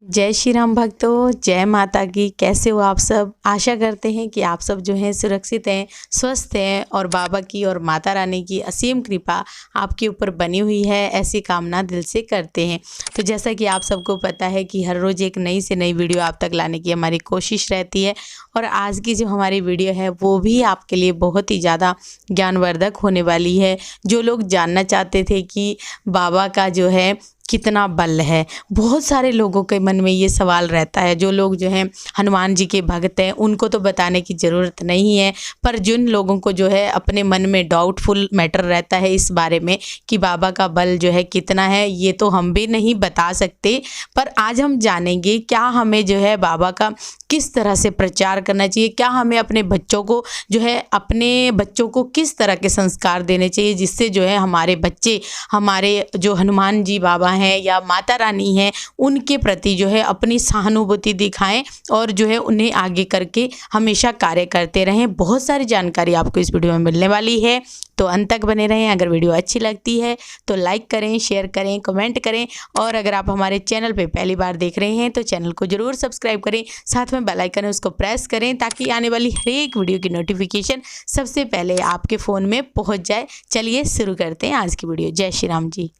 जय श्री राम भक्तों, जय माता की। कैसे हो आप सब? आशा करते हैं कि आप सब जो हैं सुरक्षित हैं, स्वस्थ हैं और बाबा की और माता रानी की असीम कृपा आपके ऊपर बनी हुई है, ऐसी कामना दिल से करते हैं। तो जैसा कि आप सबको पता है कि हर रोज़ एक नई से नई वीडियो आप तक लाने की हमारी कोशिश रहती है और आज की जो हमारी वीडियो है वो भी आपके लिए बहुत ही ज़्यादा ज्ञानवर्धक होने वाली है। जो लोग जानना चाहते थे कि बाबा का जो है कितना बल है, बहुत सारे लोगों के मन में ये सवाल रहता है। जो लोग जो हैं हनुमान जी के भक्त हैं उनको तो बताने की ज़रूरत नहीं है, पर जिन लोगों को जो है अपने मन में डाउटफुल मैटर रहता है इस बारे में कि बाबा का बल जो है कितना है, ये तो हम भी नहीं बता सकते। पर आज हम जानेंगे क्या हमें जो है बाबा का किस तरह से प्रचार करना चाहिए, क्या हमें अपने बच्चों को जो है अपने बच्चों को किस तरह के संस्कार देने चाहिए जिससे जो है हमारे बच्चे हमारे जो हनुमान जी बाबा हैं या माता रानी हैं उनके प्रति जो है अपनी सहानुभूति दिखाएं और जो है उन्हें आगे करके हमेशा कार्य करते रहें। बहुत सारी जानकारी आपको इस वीडियो में मिलने वाली है, तो अंत तक बने रहें। अगर वीडियो अच्छी लगती है तो लाइक करें, शेयर करें, कमेंट करें और अगर आप हमारे चैनल पे पहली बार देख रहे हैं तो चैनल को ज़रूर सब्सक्राइब करें, साथ में बेल आइकन है उसको प्रेस करें ताकि आने वाली हर एक वीडियो की नोटिफिकेशन सबसे पहले आपके फ़ोन में पहुंच जाए। चलिए शुरू करते हैं आज की वीडियो। जय श्री राम जी।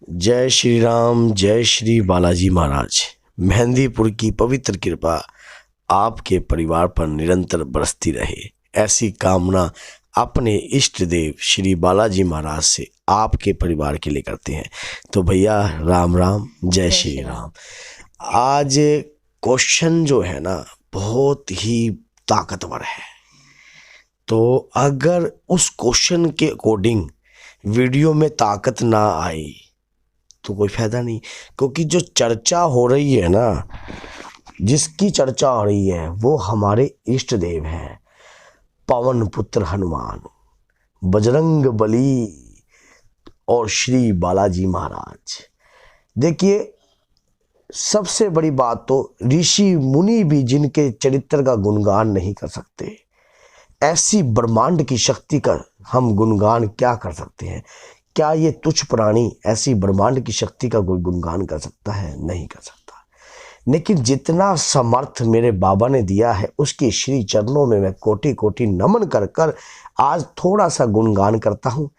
जय श्री राम, जय श्री बालाजी महाराज। मेहंदीपुर की पवित्र कृपा आपके परिवार पर निरंतर बरसती रहे, ऐसी कामना अपने इष्ट देव श्री बालाजी महाराज से आपके परिवार के लिए करते हैं। तो भैया राम राम, जय श्री राम। आज क्वेश्चन जो है ना बहुत ही ताकतवर है, तो अगर उस क्वेश्चन के अकॉर्डिंग वीडियो में ताकत ना आई तो कोई फायदा नहीं, क्योंकि जो चर्चा हो रही है ना, जिसकी चर्चा हो रही है वो हमारे इष्ट देव हैं, पवन पुत्र हनुमान, बजरंग बली और श्री बालाजी महाराज। देखिए, सबसे बड़ी बात तो ऋषि मुनि भी जिनके चरित्र का गुणगान नहीं कर सकते, ऐसी ब्रह्मांड की शक्ति का हम गुणगान क्या कर सकते हैं? क्या ये तुच्छ प्राणी ऐसी ब्रह्मांड की शक्ति का कोई गुणगान कर सकता है? नहीं कर सकता। लेकिन जितना समर्थ मेरे बाबा ने दिया है उसके श्री चरणों में मैं कोटि कोटि नमन कर कर आज थोड़ा सा गुणगान करता हूँ,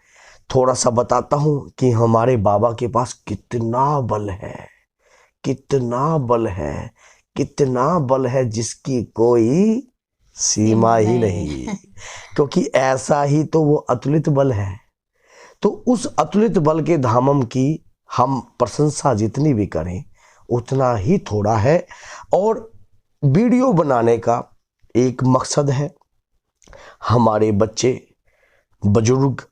थोड़ा सा बताता हूँ कि हमारे बाबा के पास कितना बल है, कितना बल है, कितना बल है जिसकी कोई सीमा ही नहीं, क्योंकि ऐसा ही तो वो अतुलित बल है। तो उस अतुलित बल के धामम की हम प्रशंसा जितनी भी करें उतना ही थोड़ा है। और वीडियो बनाने का एक मकसद है, हमारे बच्चे बुजुर्ग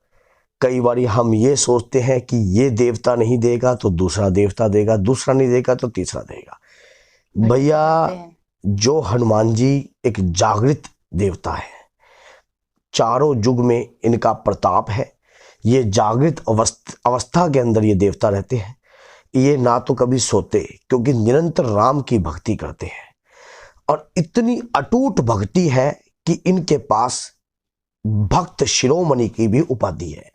कई बार हम ये सोचते हैं कि ये देवता नहीं देगा तो दूसरा देवता देगा, दूसरा नहीं देगा तो तीसरा देगा। भैया, जो हनुमान जी एक जागृत देवता है, चारों युग में इनका प्रताप है। ये जागृत अवस्था के अंदर ये देवता रहते हैं। ये ना तो कभी सोते, क्योंकि निरंतर राम की भक्ति करते हैं और इतनी अटूट भक्ति है कि इनके पास भक्त शिरोमणि की भी उपाधि है।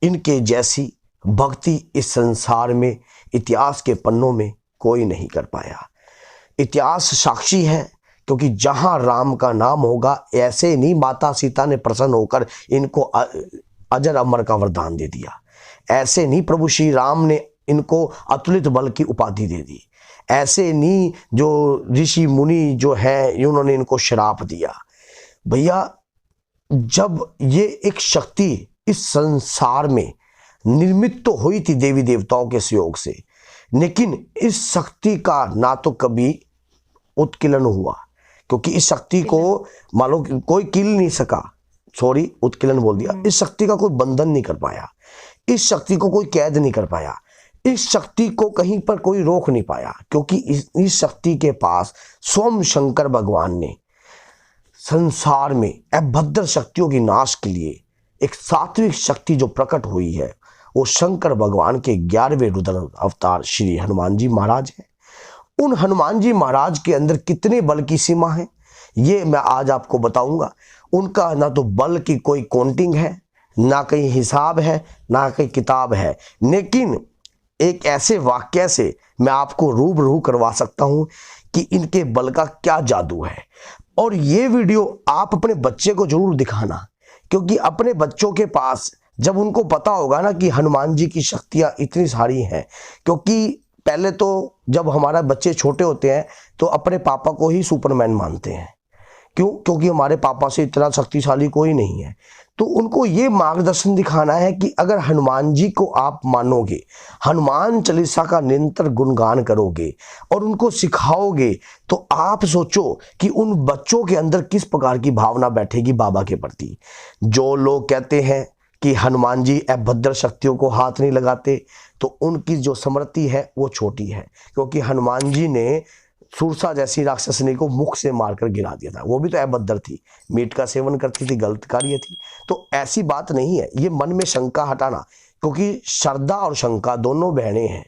इनके जैसी भक्ति इस संसार में इतिहास के पन्नों में कोई नहीं कर पाया। इतिहास साक्षी है, क्योंकि जहां राम का नाम होगा, ऐसे नहीं माता सीता ने प्रसन्न होकर इनको अजर अमर का वरदान दे दिया, ऐसे नहीं प्रभु श्री राम ने इनको अतुलित बल की उपाधि दे दी, ऐसे नहीं जो ऋषि मुनि जो हैं उन्होंने इनको श्राप दिया। भैया, जब ये एक शक्ति इस संसार में निर्मित तो हुई थी देवी देवताओं के सहयोग से, लेकिन इस शक्ति का ना तो कभी उत्कीर्ण हुआ, क्योंकि इस शक्ति को मान लो कोई किल नहीं सका, सॉरी उत्कीर्ण बोल दिया। इस शक्ति का कोई बंधन नहीं कर पाया, इस शक्ति को कोई कैद नहीं कर पाया, इस शक्ति को कहीं पर कोई रोक नहीं पाया, क्योंकि इस शक्ति के पास स्वयं शंकर भगवान ने संसार में अभद्र शक्तियों की नाश के लिए एक सात्विक शक्ति जो प्रकट हुई है वो शंकर भगवान के 11वें रुद्र अवतार श्री हनुमान जी महाराज हैं। उन हनुमान जी महाराज के अंदर कितने बल की सीमा है ये मैं आज आपको बताऊंगा। उनका ना तो बल की कोई काउंटिंग है, ना कहीं हिसाब है, ना कहीं किताब है, लेकिन एक ऐसे वाक्य से मैं आपको रूबरू करवा सकता हूं कि इनके बल का क्या जादू है। और ये वीडियो आप अपने बच्चे को जरूर दिखाना, क्योंकि अपने बच्चों के पास जब उनको पता होगा ना कि हनुमान जी की शक्तियां इतनी सारी हैं, क्योंकि पहले तो जब हमारा बच्चे छोटे होते हैं तो अपने पापा को ही सुपरमैन मानते हैं। क्यों? क्योंकि हमारे पापा से इतना शक्तिशाली कोई नहीं है। तो उनको ये मार्गदर्शन दिखाना है कि अगर हनुमान जी को आप मानोगे, हनुमान चालीसा का निरंतर गुणगान करोगे और उनको सिखाओगे, तो आप सोचो कि उन बच्चों के अंदर किस प्रकार की भावना बैठेगी बाबा के प्रति। जो लोग कहते हैं कि हनुमान जी अभद्र शक्तियों को हाथ नहीं लगाते, तो उनकी जो स्मृति है वो छोटी है, क्योंकि हनुमान जी ने सुरसा जैसी राक्षसनी को मुख से मारकर गिरा दिया था। वो भी तो अभद्र थी, मीट का सेवन करती थी, गलत कार्य थी। तो ऐसी बात नहीं है, ये मन में शंका हटाना, क्योंकि श्रद्धा और शंका दोनों बहनें हैं।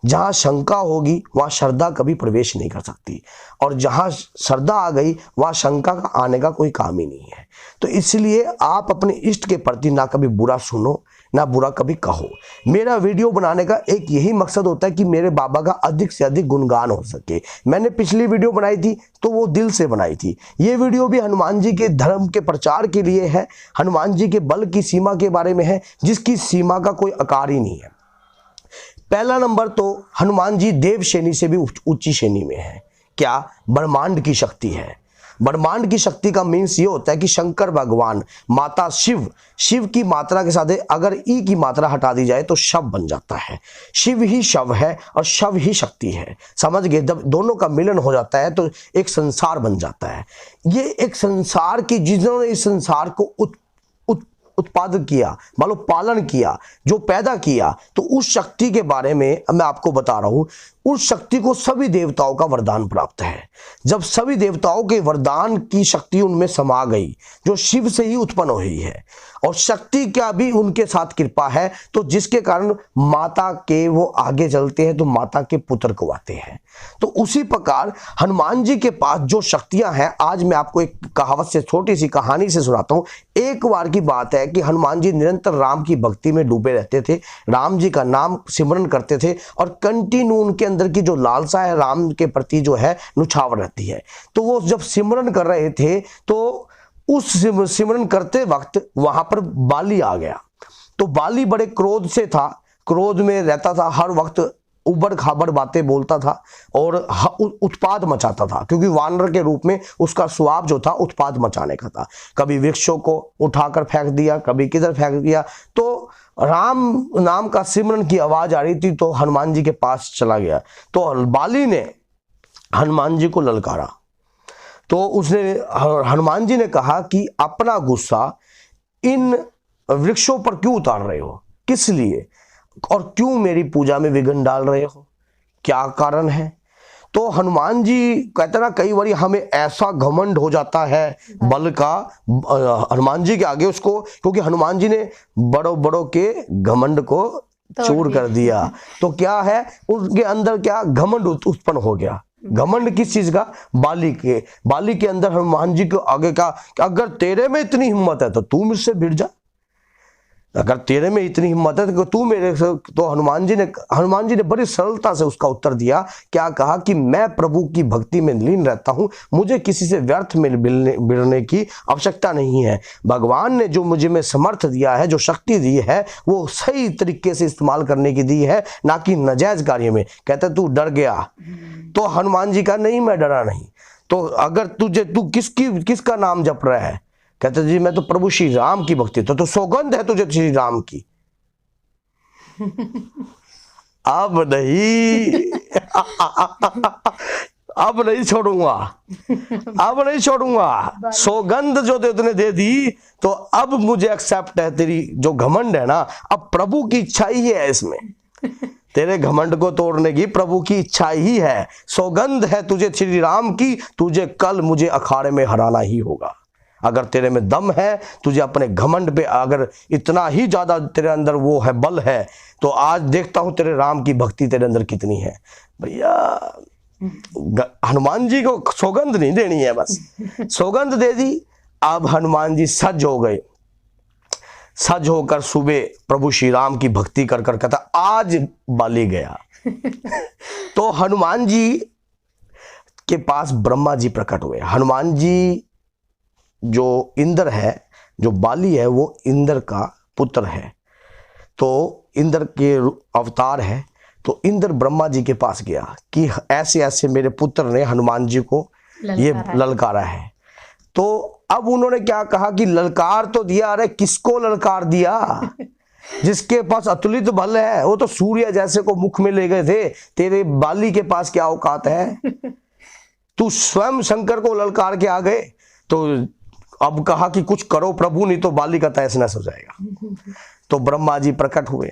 जहाँ शंका होगी वहाँ श्रद्धा कभी प्रवेश नहीं कर सकती, और जहाँ श्रद्धा आ गई वहाँ शंका का आने का कोई काम ही नहीं है। तो इसलिए आप अपने इष्ट के प्रति ना कभी बुरा सुनो, ना बुरा कभी कहो। मेरा वीडियो बनाने का एक यही मकसद होता है कि मेरे बाबा का अधिक से अधिक गुणगान हो सके। मैंने पिछली वीडियो बनाई थी तो वो दिल से बनाई थी। ये वीडियो भी हनुमान जी के धर्म के प्रचार के लिए है, हनुमान जी के बल की सीमा के बारे में है, जिसकी सीमा का कोई आकार ही नहीं है। पहला नंबर तो हनुमान जी देव श्रेणी से भी ऊंची श्रेणी में है। क्या? ब्रह्मांड की शक्ति है। ब्रह्मांड की शक्ति का मीन्स ये होता है कि शंकर भगवान, माता शिव, शिव की मात्रा के साथ अगर ई की मात्रा हटा दी जाए तो शव बन जाता है। शिव ही शव है और शव ही शक्ति है, समझ गए? जब दोनों का मिलन हो जाता है तो एक संसार बन जाता है। ये एक संसार की, जिन्होंने इस संसार को उत्पादन किया, मान लो पालन किया, जो पैदा किया, तो उस शक्ति के बारे में मैं आपको बता रहा हूं। उस शक्ति को सभी देवताओं का वरदान प्राप्त है। जब सभी देवताओं के वरदान की शक्ति उनमें समा गई, जो शिव से ही उत्पन्न हुई है, और शक्ति का भी उनके साथ कृपा है, तो जिसके कारण माता के वो आगे चलते हैं तो माता के पुत्र को आते हैं। तो उसी प्रकार हनुमान जी के पास जो शक्तियां हैं, आज मैं आपको एक कहावत से, छोटी सी कहानी से सुनाता हूं। एक बार की बात है कि हनुमान जी निरंतर राम की भक्ति में डूबे रहते थे, राम जी का नाम सिमरन करते थे, और कंटिन्यू उनके अंदर की जो लालसा है राम के प्रति जो है नुछावर रहती है। तो वो जब सिमरन कर रहे थे तो उस सिमरन करते वक्त वहां पर बाली आ गया। तो बाली बड़े क्रोध से था, क्रोध में रहता था, हर वक्त उबड़ खाबड़ बातें बोलता था और उत्पाद मचाता था, क्योंकि वानर के रूप में उसका स्वभाव जो था उत्पाद मचाने का था। कभी वृक्षों को उठाकर फेंक दिया, कभी किधर फेंक दिया। तो राम नाम का सिमरन की आवाज आ रही थी तो हनुमान जी के पास चला गया। तो बाली ने हनुमान जी को ललकारा। तो उसने, हनुमान जी ने कहा कि अपना गुस्सा इन वृक्षों पर क्यों उतार रहे हो, किस लिए, और क्यों मेरी पूजा में विघ्न डाल रहे हो, क्या कारण है? तो हनुमान जी कहते ना, कई बार हमें ऐसा घमंड हो जाता है बल का हनुमान जी के आगे उसको, क्योंकि हनुमान जी ने बड़ों बड़ों के घमंड को चूर कर दिया। तो क्या है, उनके अंदर क्या घमंड उत्पन्न हो गया। घमंड किस चीज का? बाली के। बाली के अंदर हनुमान जी को आगे का, अगर तेरे में इतनी हिम्मत है तो तू मुझसे भिड़ जा, अगर तेरे में इतनी हिम्मत है तो तू मेरे से। तो हनुमान जी ने बड़ी सरलता से उसका उत्तर दिया। क्या कहा कि मैं प्रभु की भक्ति में लीन रहता हूं, मुझे किसी से व्यर्थ में भिड़ने की आवश्यकता नहीं है। भगवान ने जो मुझे में समर्थ दिया है, जो शक्ति दी है, वो सही तरीके से इस्तेमाल करने की दी है, ना कि नाजायज कार्य में। कहते तू डर गया, तो हनुमान जी का नहीं, मैं डरा नहीं। तो अगर तू किसका नाम जप रहा है? कहते जी मैं तो प्रभु श्री राम की भक्ति। तो सौगंध है तुझे श्री राम की। अब नहीं छोड़ूंगा, अब नहीं छोड़ूंगा। सौगंध जो तूने दे दी तो अब मुझे एक्सेप्ट है। तेरी जो घमंड है ना, अब प्रभु की इच्छा ही है इसमें, तेरे घमंड को तोड़ने की प्रभु की इच्छा ही है। सौगंध है तुझे श्री राम की, तुझे कल मुझे अखाड़े में हराना ही होगा। अगर तेरे में दम है, तुझे अपने घमंड पे अगर इतना ही ज्यादा तेरे अंदर वो है, बल है, तो आज देखता हूं तेरे राम की भक्ति तेरे अंदर कितनी है। भैया हनुमान जी को सौगंध नहीं देनी है, बस सौगंध दे दी। अब हनुमान जी सज हो गए। सज होकर सुबह प्रभु श्री राम की भक्ति कर कर कहता आज बाली गया। तो हनुमान जी के पास ब्रह्मा जी प्रकट हुए। हनुमान जी जो इंद्र है, जो बाली है, वो इंद्र का पुत्र है, तो इंद्र के अवतार है। तो इंद्र ब्रह्मा जी के पास गया कि ऐसे ऐसे मेरे पुत्र ने हनुमान जी को ये ललकारा है। तो अब उन्होंने क्या कहा कि ललकार तो दिया, अरे किसको ललकार दिया? जिसके पास अतुलित बल है, वो तो सूर्य जैसे को मुख में ले गए थे, तेरे बाली के पास क्या औकात है? तू स्वयं शंकर को ललकार के आ गए। तो अब कहा कि कुछ करो प्रभु, नहीं तो बाली का तहस नहस हो जाएगा। तो ब्रह्मा जी प्रकट हुए।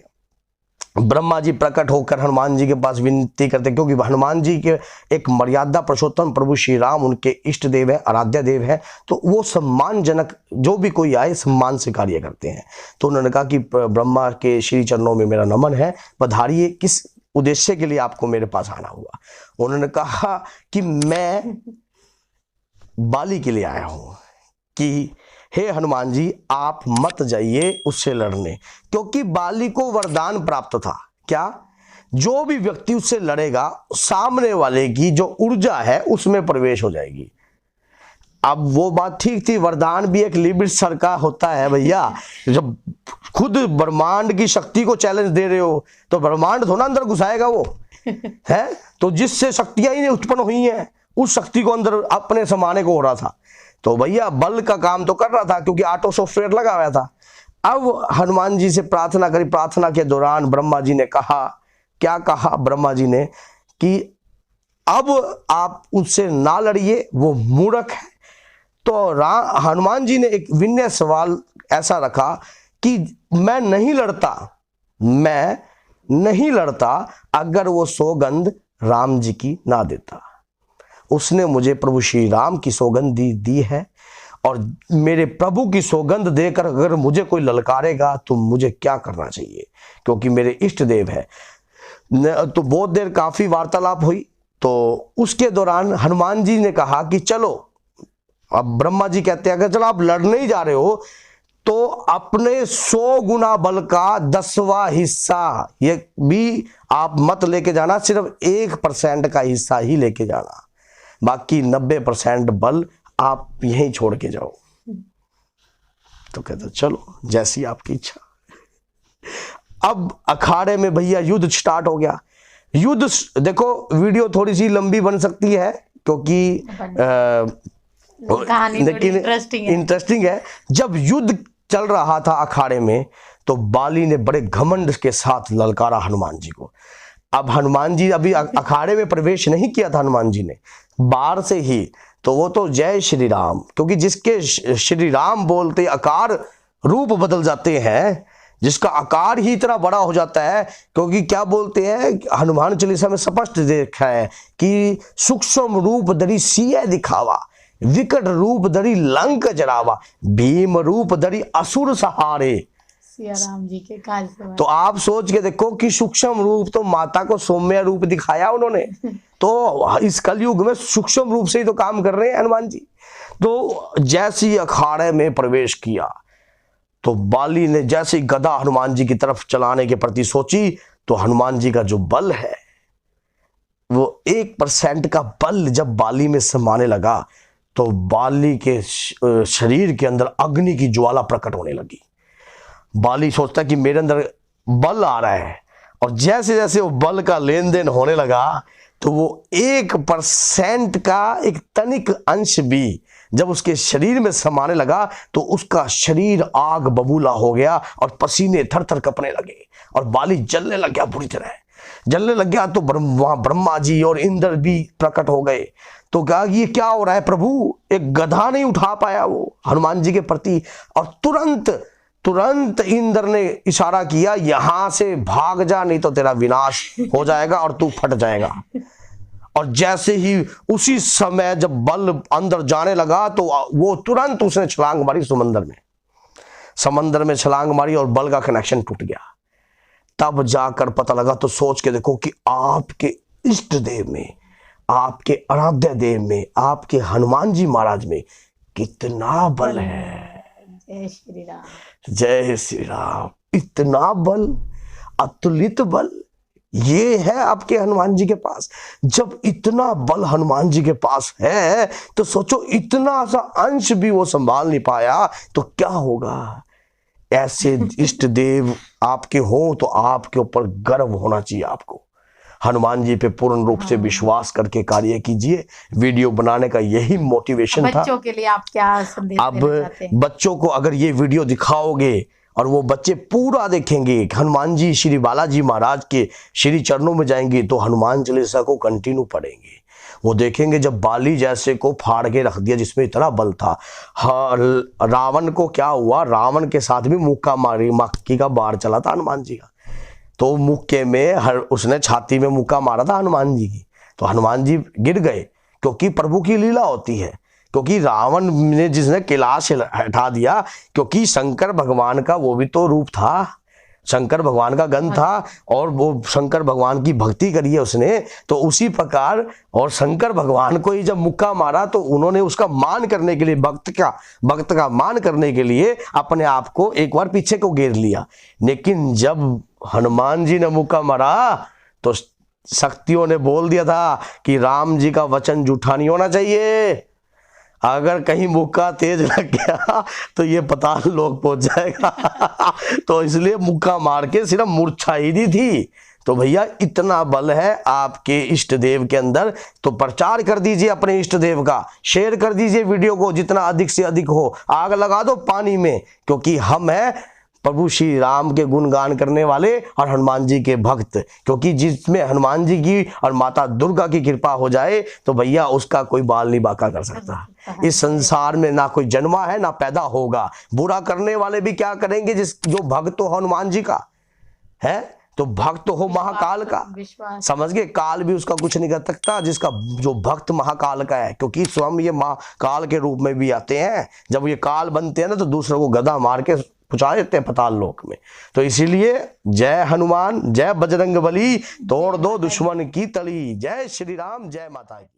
ब्रह्मा जी प्रकट होकर हनुमान जी के पास विनती करते, क्योंकि हनुमान जी के एक मर्यादा पुरुषोत्तम प्रभु श्री राम उनके इष्ट देव है, आराध्य देव है, तो वो सम्मानजनक जो भी कोई आए सम्मान से कार्य करते हैं। तो उन्होंने कहा कि ब्रह्मा के श्री चरणों में मेरा नमन है, पधारिए, किस उद्देश्य के लिए आपको मेरे पास आना हुआ? उन्होंने कहा कि मैं बाली के लिए आया हूं कि हे हनुमान जी आप मत जाइए उससे लड़ने, क्योंकि बाली को वरदान प्राप्त था। क्या? जो भी व्यक्ति उससे लड़ेगा सामने वाले की जो ऊर्जा है उसमें प्रवेश हो जाएगी। अब वो बात ठीक थी, वरदान भी एक लिमिट सर का होता है भैया। जब खुद ब्रह्मांड की शक्ति को चैलेंज दे रहे हो तो ब्रह्मांड थोड़ा अंदर घुसाएगा वो है। तो जिससे शक्तियां ही उत्पन्न हुई हैं उस शक्ति को अंदर अपने समाने को हो रहा था। तो भैया बल का काम तो कर रहा था, क्योंकि ऑटो सॉफ्टवेयर लगा हुआ था। अब हनुमान जी से प्रार्थना करी। प्रार्थना के दौरान ब्रह्मा जी ने कहा, क्या कहा ब्रह्मा जी ने कि अब आप उससे ना लड़िए, वो मूर्ख है। तो हनुमान जी ने एक विनय सवाल ऐसा रखा कि मैं नहीं लड़ता अगर वो सौगंध राम जी की ना देता। उसने मुझे प्रभु श्री राम की सौगंध दी है, और मेरे प्रभु की सौगंध देकर अगर मुझे कोई ललकारेगा तो मुझे क्या करना चाहिए, क्योंकि मेरे इष्ट देव है। तो बहुत देर काफी वार्तालाप हुई। तो उसके दौरान हनुमान जी ने कहा कि चलो, अब ब्रह्मा जी कहते हैं कि चलो आप लड़ने ही जा रहे हो तो अपने 100 गुना बल का 10वां हिस्सा ये भी आप मत लेके जाना, सिर्फ 1% का हिस्सा ही लेके जाना, बाकी 90% बल आप यहीं छोड़ के जाओ। तो कहते चलो जैसी आपकी इच्छा। अब अखाड़े में भैया युद्ध स्टार्ट हो गया। युद्ध देखो, वीडियो थोड़ी सी लंबी बन सकती है क्योंकि कहानी इंटरेस्टिंग है। जब युद्ध चल रहा था अखाड़े में तो बाली ने बड़े घमंड के साथ ललकारा हनुमान जी को। अब हनुमान जी अभी अखाड़े में प्रवेश नहीं किया था, हनुमान जी ने बाहर से ही, तो वो तो जय श्री राम, क्योंकि जिसके श्री राम बोलते आकार रूप बदल जाते हैं, जिसका आकार ही इतना बड़ा हो जाता है। क्योंकि क्या बोलते हैं, हनुमान चालीसा में स्पष्ट देखा है कि सूक्ष्म रूप धरी सिय दिखावा, विकट रूप धरी लंक जरावा, भीम रूप धरी असुर सहारे। सिया राम जी के काज से। तो आप सोच के देखो कि सूक्ष्म रूप तो माता को सौम्य रूप दिखाया उन्होंने, तो इस कलयुग में सूक्ष्म रूप से ही तो काम कर रहे हैं हनुमान जी। तो जैसे ही अखाड़े में प्रवेश किया तो बाली ने जैसे ही गदा हनुमान जी की तरफ चलाने के प्रति सोची, तो हनुमान जी का जो बल है वो 1% का बल जब बाली में समाने लगा तो बाली के शरीर के अंदर अग्नि की ज्वाला प्रकट होने लगी। बाली सोचता कि मेरे अंदर बल आ रहा है, और जैसे जैसे वो बल का लेन देन होने लगा तो वो 1% का एक तनिक अंश भी जब उसके शरीर में समाने लगा तो उसका शरीर आग बबूला हो गया और पसीने थर थर कपने लगे और बाली जलने लग गया, बुरी तरह जलने लग गया। तो वहां ब्रह्मा जी और इंद्र भी प्रकट हो गए। तो कहा ये क्या हो रहा है प्रभु, एक गधा नहीं उठा पाया वो हनुमान जी के प्रति, और तुरंत इंद्र ने इशारा किया, यहां से भाग जा नहीं तो तेरा विनाश हो जाएगा और तू फट जाएगा। और जैसे ही उसी समय जब बल अंदर जाने लगा तो वो तुरंत उसने छलांग मारी समंदर में छलांग मारी और बल का कनेक्शन टूट गया। तब जाकर पता लगा, तो सोच के देखो कि आपके इष्ट देव में, आपके आराध्य देव में, आपके हनुमान जी महाराज में कितना बल है। जय श्री राम। जय श्री राम। इतना बल, अतुलित बल ये है आपके हनुमान जी के पास। जब इतना बल हनुमान जी के पास है तो सोचो इतना सा अंश भी वो संभाल नहीं पाया तो क्या होगा। ऐसे इष्ट देव आपके हो तो आपके ऊपर गर्व होना चाहिए आपको। हनुमान जी पे पूर्ण रूप से विश्वास करके कार्य कीजिए। वीडियो बनाने का यही मोटिवेशन था। बच्चों के लिए आप क्या संदेश अब देना चाहते हैं? बच्चों को अगर ये वीडियो दिखाओगे और वो बच्चे पूरा देखेंगे, हनुमान जी श्री बालाजी महाराज के श्री चरणों में जाएंगे तो हनुमान चालीसा को कंटिन्यू पढ़ेंगे। वो देखेंगे जब बाली जैसे को फाड़ के रख दिया जिसमें इतना बल था। रावण को क्या हुआ, रावण के साथ भी मुक्का मारी, मक्की का बाढ़ चला था हनुमान जी का, तो मुक्के में उसने छाती में मुक्का मारा था हनुमान जी की, तो हनुमान जी गिर गए। क्योंकि प्रभु की लीला होती है। क्योंकि रावण ने जिसने कैलाश हटा दिया, क्योंकि शंकर भगवान का वो भी तो रूप था, शंकर भगवान का गण था और वो शंकर भगवान की भक्ति करी है उसने, तो उसी प्रकार और शंकर भगवान को ही जब मुक्का मारा तो उन्होंने उसका मान करने के लिए, भक्त का मान करने के लिए अपने आप को एक बार पीछे को घेर लिया। लेकिन जब हनुमान जी ने मुक्का मारा तो शक्तियों ने बोल दिया था कि राम जी का वचन झूठा नहीं होना चाहिए, अगर कहीं मुक्का तेज लग गया तो ये पाताल लोक पहुंच जाएगा। तो इसलिए मुक्का मार के सिर्फ मूर्छा ही दी थी। तो भैया इतना बल है आपके इष्ट देव के अंदर, तो प्रचार कर दीजिए अपने इष्ट देव का, शेयर कर दीजिए वीडियो को जितना अधिक से अधिक हो, आग लगा दो पानी में, क्योंकि हम हैं प्रभु श्री राम के गुणगान करने वाले और हनुमान जी के भक्त। क्योंकि जिसमें हनुमान जी की और माता दुर्गा की कृपा हो जाए तो भैया उसका कोई बाल नहीं बांका कर सकता। इस संसार में ना कोई जन्मा है ना पैदा होगा। बुरा करने वाले भी क्या करेंगे, जो भक्त हो हनुमान जी का है, तो भक्त हो महाकाल का, समझ गए, काल भी उसका कुछ नहीं कर सकता जिसका, जो भक्त महाकाल का है। क्योंकि स्वयं ये महाकाल के रूप में भी आते हैं। जब ये काल बनते हैं ना तो दूसरों को गदा मार के पहुंचा देते हैं पाताल लोक में। तो इसीलिए जय हनुमान, जय बजरंग बली, तोड़ दो दुश्मन की तली। जय श्री राम, जय माता की।